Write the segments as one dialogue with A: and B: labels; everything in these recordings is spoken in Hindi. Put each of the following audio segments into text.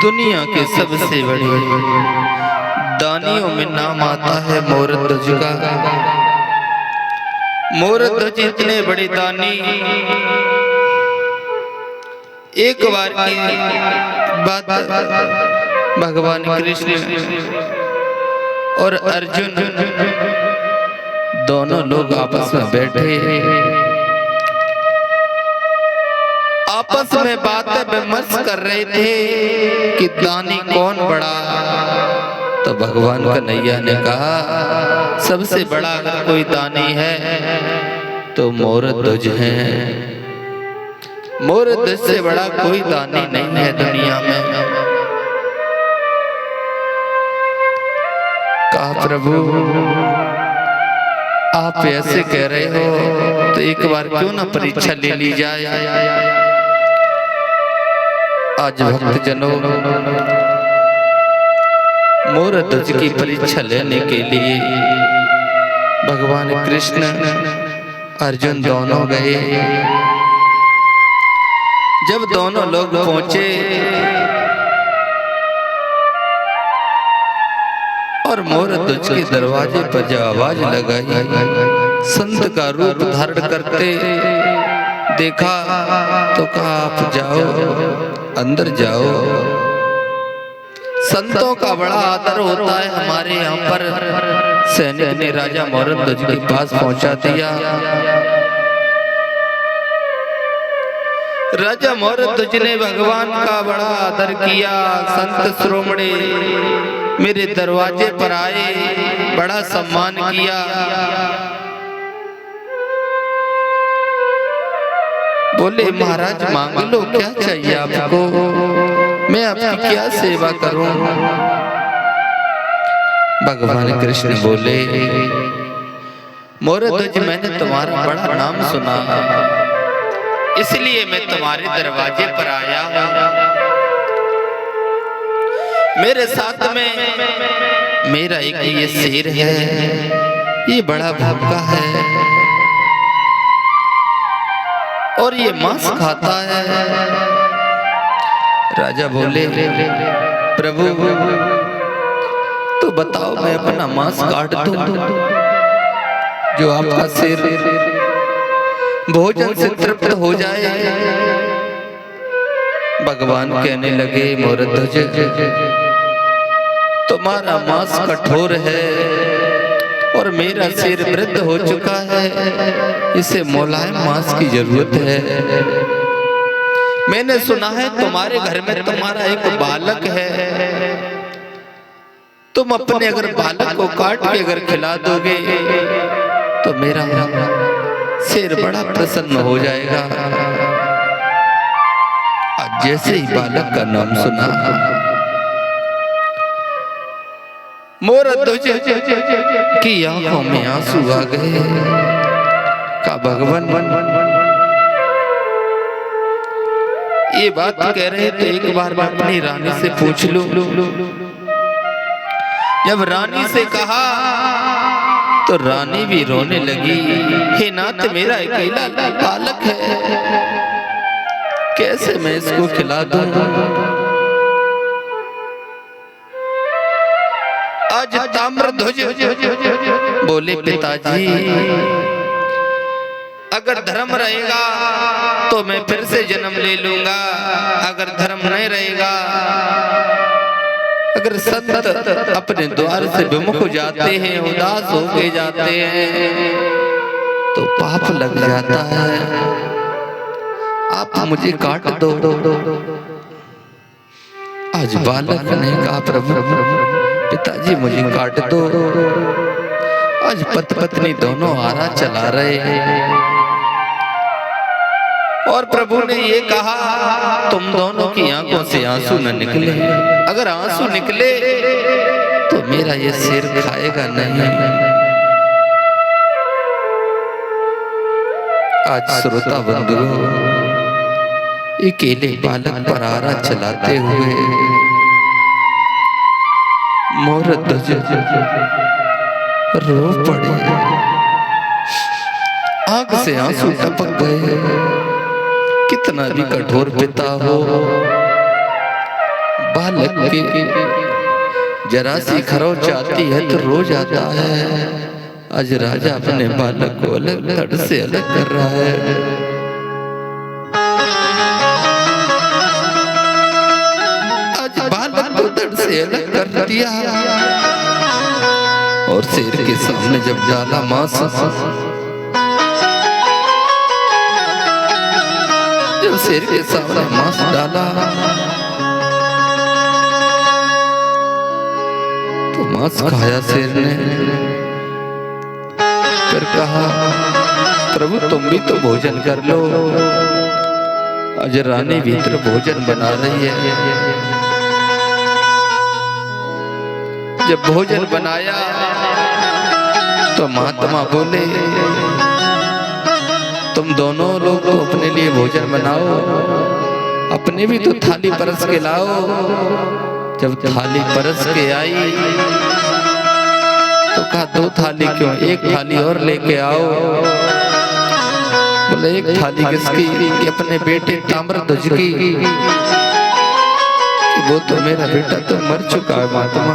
A: दुनिया के सबसे बड़े दानियों में नाम आता है मोरध्वज का। मोरध्वज इतने बड़े दानी, एक बार की बात भगवान कृष्ण और अर्जुन दोनों लोग आपस में बैठे, आपस में बातें विमर्श कर रहे थे कि दानी कौन बड़ा। तो भगवान कन्हैया ने कहा सबसे बड़ा अगर कोई दानी है तो मोरध्वज है। मोरध्वज से बड़ा कोई दानी नहीं है दुनिया में। कहा प्रभु आप ऐसे कह रहे हो तो एक बार क्यों ना परीक्षा ले ली जाए। आज भक्त जनों मोरध्वज की परीक्षा लेने के लिए भगवान कृष्ण अर्जुन दोनों गए। जब दोनों लोग पहुंचे और मोरध्वज के दरवाजे पर जब आवाज लगाई, संत का रूप धारण करते देखा तो कहा आप जाओ, अंदर जाओ। संतों का बड़ा आदर होता है हमारे यहाँ पर। सैनिक ने राजा मोरध्वज के पास पहुंचा दिया। राजा मोरध्वज ने भगवान का बड़ा आदर किया। संत शिरोमणि मेरे दरवाजे पर आए, बड़ा सम्मान किया। बोले महाराज मांग लो, क्या चाहिए आपको, मैं आपकी क्या सेवा करूं। भगवान कृष्ण बोले मोरध्वज मैंने तुम्हारा बड़ा नाम सुना, इसलिए मैं तुम्हारे दरवाजे पर आया हूं। मेरे साथ में मेरा एक ये शेर है, ये बड़ा भूखा है और ये मांस खाता है। राजा बोले प्रभु तो बताओ मैं अपना मांस काट दूं जो आपका शेर भोजन से तृप्त हो जाए। भगवान कहने लगे मोरध्वज तुम्हारा मांस कठोर है और मेरा सिर वृद्ध हो चुका है, इसे मुलायम मांस की जरूरत है। मैंने सुना है तुम्हारे घर में तुम्हारा एक बालक है, तुम अपने अगर बालक को काट के अगर खिला दोगे तो मेरा सिर बड़ा प्रसन्न हो जाएगा। आज जैसे ही बालक का नाम सुना मोरध्वज की आंखों में आंसू आ गए। का भगवान ये बात कह रहे थे, एक बार मैं अपनी रानी से पूछ लूं। जब रानी से कहा तो रानी भी रोने लगी। हे नाथ मेरा अकेला बालक है, कैसे मैं इसको खिला दूं। आज ताम्रध्वज बोले पिताजी अगर धर्म रहेगा तो मैं फिर से जन्म ले लूंगा, अगर धर्म नहीं रहेगा, अगर संत अपने द्वार से विमुख हो जाते हैं, उदास हो के जाते हैं तो पाप लग जाता है। आप मुझे काट दो। आज बालक ने कहा प्रभु पिताजी मुझे काट दो। आज पति पत्नी दोनों आरा चला रहे हैं और प्रभु ने ये कहा तुम दोनों की आंखों से आंसू न निकले, अगर आंसू निकले तो मेरा ये सिर खाएगा नहीं। आज श्रोता बंधुओं अकेले बालक पर आरा चलाते हुए मोरध्वज रो पड़े, आंख से आंसू टपक गए। कितना भी कठोर पिता हो, बालक की जरा सी खरोच आती है तो रोज आता है। आज राजा अपने बालक को अलग धड़ से अलग कर रहा है। आज बालक को धड़ से अलग कर दिया और शेर के सामने जब डाला मांस, जब शेर के सामने मांस डाला तो मांस खाया शेर ने। फिर कहा प्रभु तुम भी तो भोजन कर लो, आज रानी भीतर भोजन बना रही है। जब भोजन बनाया तो महात्मा बोले तुम दोनों लोग तो अपने लिए भोजन बनाओ, अपने भी तो थाली परस के लाओ। जब थाली परस के आई तो कहा दो थाली क्यों, एक थाली और लेके आओ। बोले एक थाली किसकी? कि अपने बेटे ताम्रध्वज की। वो तो मेरा बेटा तो मर चुका है महात्मा।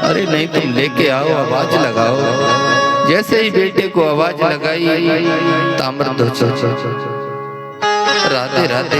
A: अरे नहीं तुम लेके आओ, आवाज लगाओ। जैसे ही बेटे को आवाज लगाई ताम्रध्वज राधे राधे